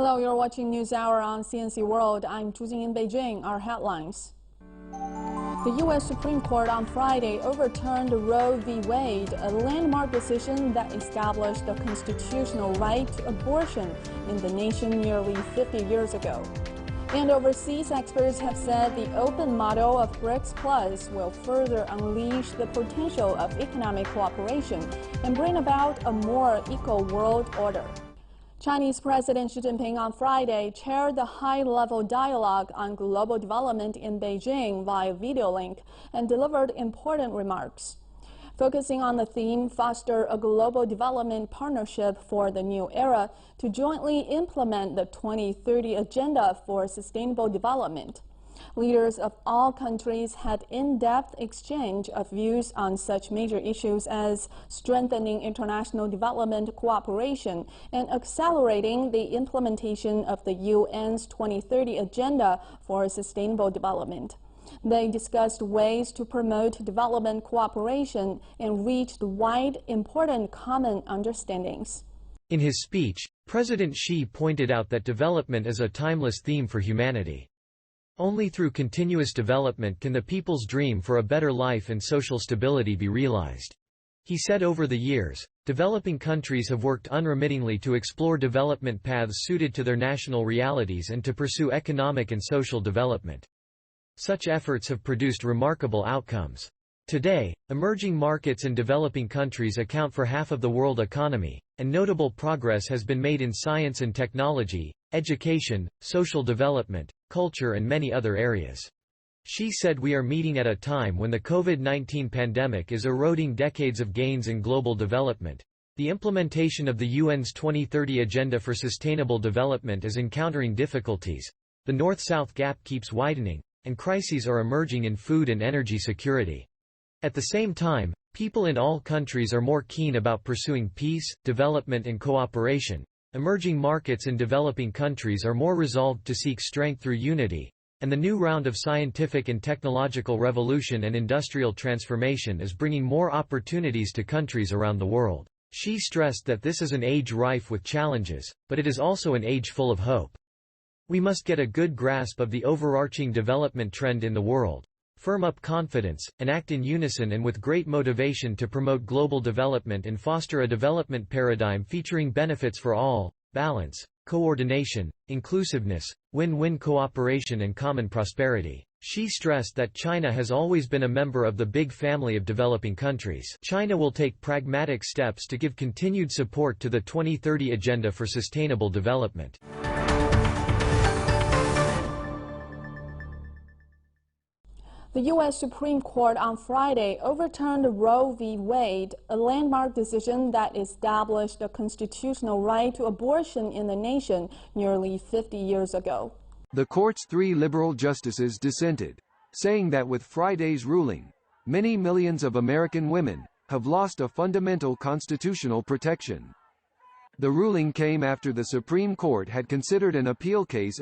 Hello, you're watching NewsHour on CNC World. I'm Zhu Jing in Beijing. Our headlines. The U.S. Supreme Court on Friday overturned Roe v. Wade, a landmark decision that established the constitutional right to abortion in the nation nearly 50 years ago. And overseas experts have said the open model of BRICS Plus will further unleash the potential of economic cooperation and bring about a more equal world order. Chinese President Xi Jinping on Friday chaired the high-level dialogue on global development in Beijing via video link and delivered important remarks. Focusing on the theme, foster a global development partnership for the new era to jointly implement the 2030 Agenda for Sustainable Development. Leaders of all countries had in-depth exchange of views on such major issues as strengthening international development cooperation and accelerating the implementation of the UN's 2030 Agenda for Sustainable Development. They discussed ways to promote development cooperation and reached wide, important common understandings. In his speech, President Xi pointed out that development is a timeless theme for humanity. Only through continuous development can the people's dream for a better life and social stability be realized. He said over the years, developing countries have worked unremittingly to explore development paths suited to their national realities and to pursue economic and social development. Such efforts have produced remarkable outcomes. Today, emerging markets and developing countries account for half of the world economy, and notable progress has been made in science and technology, education, social development, culture and many other areas. Xi said we are meeting at a time when the COVID-19 pandemic is eroding decades of gains in global development. The implementation of the UN's 2030 Agenda for Sustainable Development is encountering difficulties. The North-South gap keeps widening, and crises are emerging in food and energy security. At the same time, people in all countries are more keen about pursuing peace, development and cooperation. Emerging markets and developing countries are more resolved to seek strength through unity, and the new round of scientific and technological revolution and industrial transformation is bringing more opportunities to countries around the world. Xi stressed that this is an age rife with challenges, but it is also an age full of hope. We must get a good grasp of the overarching development trend in the world, firm up confidence, and act in unison and with great motivation to promote global development and foster a development paradigm featuring benefits for all, balance, coordination, inclusiveness, win-win cooperation and common prosperity. Xi stressed that China has always been a member of the big family of developing countries. China will take pragmatic steps to give continued support to the 2030 Agenda for Sustainable Development. The U.S. Supreme Court on Friday overturned Roe v. Wade, a landmark decision that established the constitutional right to abortion in the nation nearly 50 years ago. The court's 3 liberal justices dissented, saying that with Friday's ruling, many millions of American women have lost a fundamental constitutional protection. The ruling came after the Supreme Court had considered an appeal case